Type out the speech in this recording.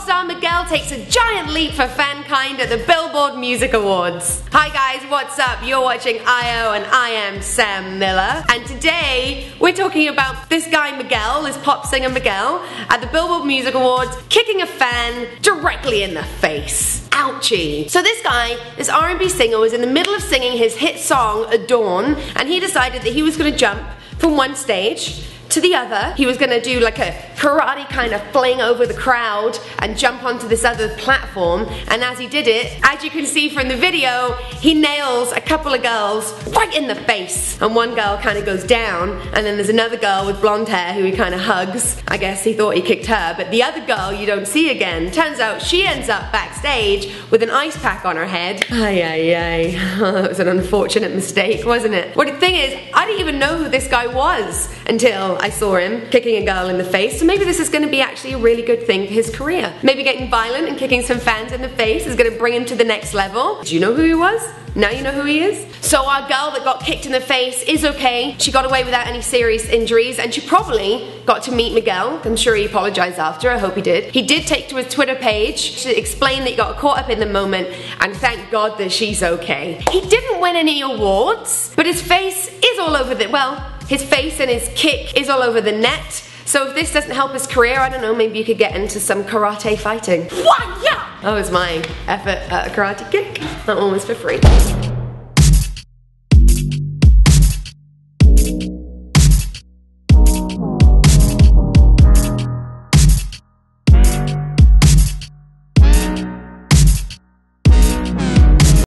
star Miguel takes a giant leap for fankind at the Billboard Music Awards. Hi guys, what's up? You're watching I.O. and I am Sam Miller. And today, we're talking about this guy Miguel, this pop singer Miguel, at the Billboard Music Awards, kicking a fan directly in the face. Ouchie. So this guy, this R&B singer, was in the middle of singing his hit song, Adorn, and he decided that he was gonna jump from one stage to the other. He was gonna do like a karate kind of fling over the crowd and jump onto this other platform, and as he did it, as you can see from the video, he nails a couple of girls right in the face, and one girl kind of goes down, and then there's another girl with blonde hair who he kind of hugs. I guess he thought he kicked her, but the other girl you don't see again. Turns out she ends up backstage with an ice pack on her head. Ay ay ay. Oh, that was an unfortunate mistake, wasn't it? Well, the thing is, I didn't even know who this guy was until I saw him kicking a girl in the face, so maybe this is going to be actually a really good thing for his career. Maybe getting violent and kicking some fans in the face is going to bring him to the next level. Do you know who he was? Now you know who he is? So our girl that got kicked in the face is okay. She got away without any serious injuries, and she probably got to meet Miguel. I'm sure he apologized after, I hope he did. He did take to his Twitter page to explain that he got caught up in the moment, and thank God that she's okay. He didn't win any awards, but his face is all over the, well, his face and his kick is all over the net. So if this doesn't help his career, I don't know, maybe you could get into some karate fighting. What? Yeah! That was my effort at a karate kick. That one was for free.